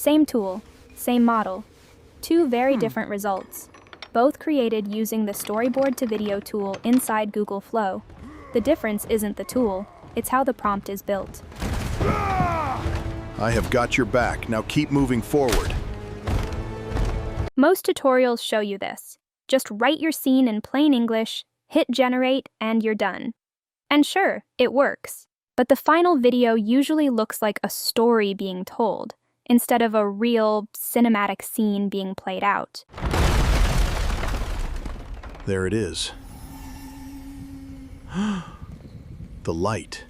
Same tool, same model. Two very different results. Both created using the storyboard to video tool inside Google Flow. The difference isn't the tool, it's how the prompt is built. I have got your back. Now keep moving forward. Most tutorials show you this. Just write your scene in plain English, hit generate, and you're done. And sure, it works. But the final video usually looks like a story being told, instead of a real, cinematic scene being played out. There it is. The light.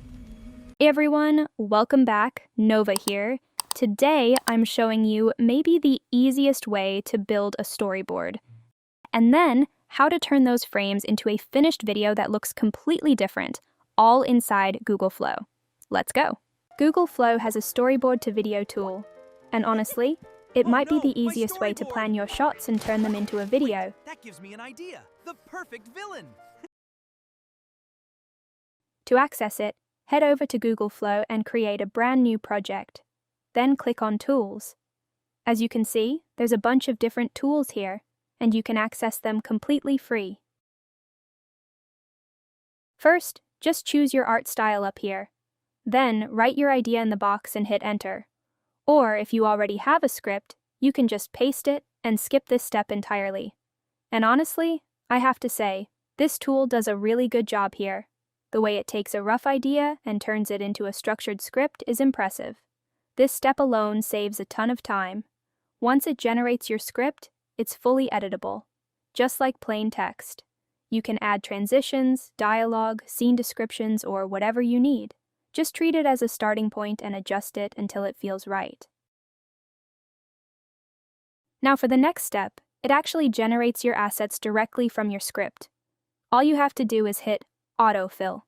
Hey everyone, welcome back, Nova here. Today I'm showing you maybe the easiest way to build a storyboard, and then how to turn those frames into a finished video that looks completely different, all inside Google Flow. Let's go. Google Flow has a storyboard to video tool, and honestly, it might be the easiest way to plan your shots and turn them into a video. That gives me an idea. The perfect villain. To access it, head over to Google Flow and create a brand new project. Then click on Tools. As you can see, there's a bunch of different tools here, and you can access them completely free. First, just choose your art style up here. Then, write your idea in the box and hit Enter. Or, if you already have a script, you can just paste it and skip this step entirely. And honestly, I have to say, this tool does a really good job here. The way it takes a rough idea and turns it into a structured script is impressive. This step alone saves a ton of time. Once it generates your script, it's fully editable, just like plain text. You can add transitions, dialogue, scene descriptions, or whatever you need. Just treat it as a starting point and adjust it until it feels right. Now for the next step, it actually generates your assets directly from your script. All you have to do is hit Autofill.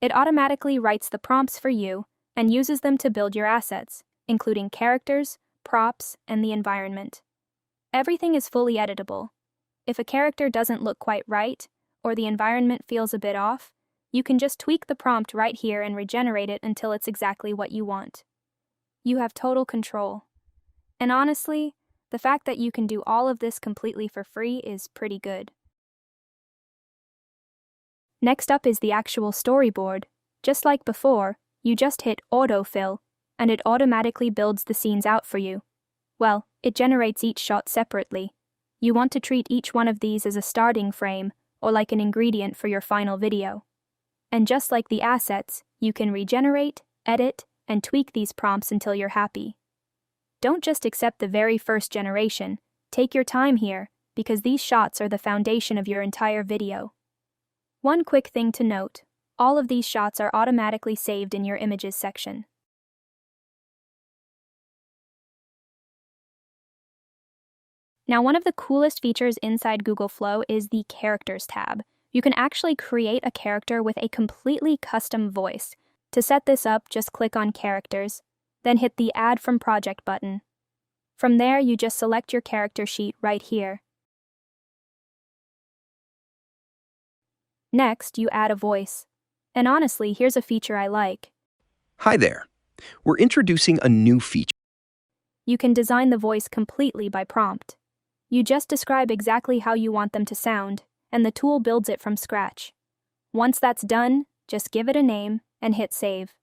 It automatically writes the prompts for you and uses them to build your assets, including characters, props, and the environment. Everything is fully editable. If a character doesn't look quite right, or the environment feels a bit off, you can just tweak the prompt right here and regenerate it until it's exactly what you want. You have total control. And honestly, the fact that you can do all of this completely for free is pretty good. Next up is the actual storyboard. Just like before, you just hit Autofill, and it automatically builds the scenes out for you. Well, it generates each shot separately. You want to treat each one of these as a starting frame, or like an ingredient for your final video. And just like the assets, you can regenerate, edit, and tweak these prompts until you're happy. Don't just accept the very first generation. Take your time here, because these shots are the foundation of your entire video. One quick thing to note, all of these shots are automatically saved in your Images section. Now, one of the coolest features inside Google Flow is the Characters tab. You can actually create a character with a completely custom voice. To set this up, just click on Characters, then hit the Add from Project button. From there, you just select your character sheet right here. Next, you add a voice. And honestly, here's a feature I like. Hi there. We're introducing a new feature. You can design the voice completely by prompt. You just describe exactly how you want them to sound, and the tool builds it from scratch. Once that's done, just give it a name and hit Save.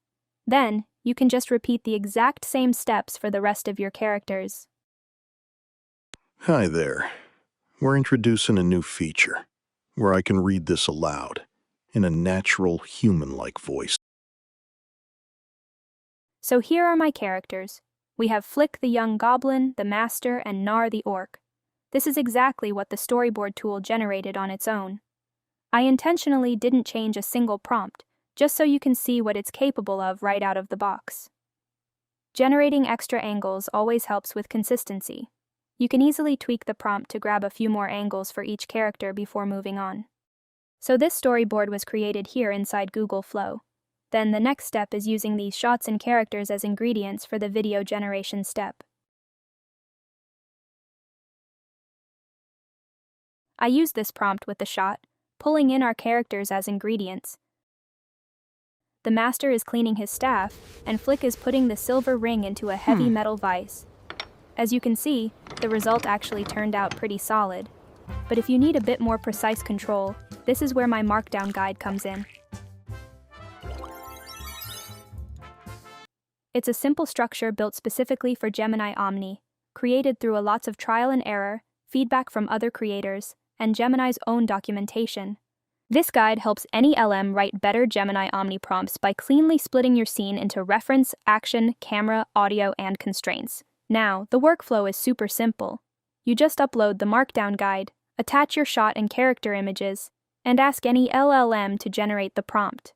Then, you can just repeat the exact same steps for the rest of your characters. Hi there. We're introducing a new feature where I can read this aloud in a natural, human-like voice. So here are my characters. We have Flick the young goblin, the master, and Gnar the orc. This is exactly what the storyboard tool generated on its own. I intentionally didn't change a single prompt, just so you can see what it's capable of right out of the box. Generating extra angles always helps with consistency. You can easily tweak the prompt to grab a few more angles for each character before moving on. So this storyboard was created here inside Google Flow. Then the next step is using these shots and characters as ingredients for the video generation step. I used this prompt with the shot, pulling in our characters as ingredients. The master is cleaning his staff, and Flick is putting the silver ring into a heavy metal vise. As you can see, the result actually turned out pretty solid. But if you need a bit more precise control, this is where my markdown guide comes in. It's a simple structure built specifically for Gemini Omni, created through lots of trial and error, feedback from other creators, and Gemini's own documentation. This guide helps any LM write better Gemini Omni prompts by cleanly splitting your scene into reference, action, camera, audio, and constraints. Now, the workflow is super simple. You just upload the markdown guide, attach your shot and character images, and ask any LLM to generate the prompt.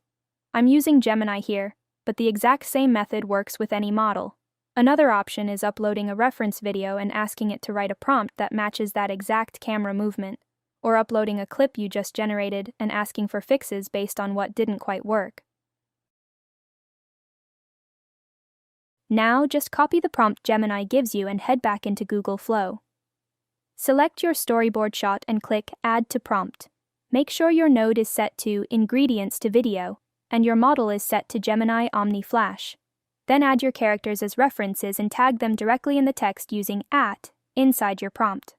I'm using Gemini here, but the exact same method works with any model. Another option is uploading a reference video and asking it to write a prompt that matches that exact camera movement, or uploading a clip you just generated and asking for fixes based on what didn't quite work. Now, just copy the prompt Gemini gives you and head back into Google Flow. Select your storyboard shot and click Add to Prompt. Make sure your node is set to Ingredients to Video, and your model is set to Gemini Omni Flash. Then add your characters as references and tag them directly in the text using @ inside your prompt.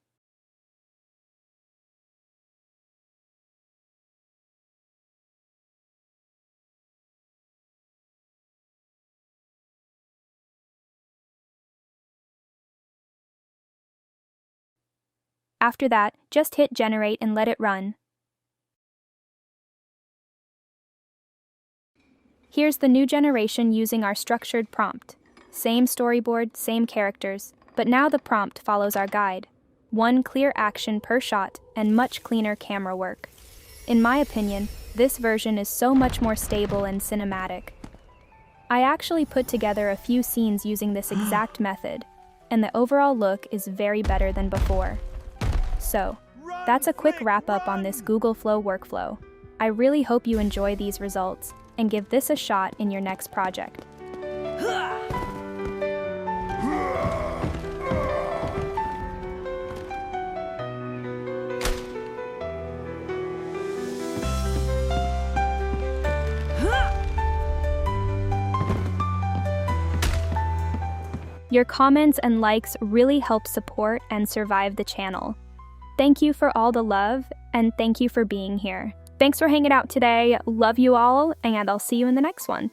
After that, just hit Generate and let it run. Here's the new generation using our structured prompt. Same storyboard, same characters, but now the prompt follows our guide. One clear action per shot and much cleaner camera work. In my opinion, this version is so much more stable and cinematic. I actually put together a few scenes using this exact method, and the overall look is very better than before. So, that's a quick wrap-up on this Google Flow workflow. I really hope you enjoy these results and give this a shot in your next project. Your comments and likes really help support and survive the channel. Thank you for all the love, and thank you for being here. Thanks for hanging out today. Love you all, and I'll see you in the next one.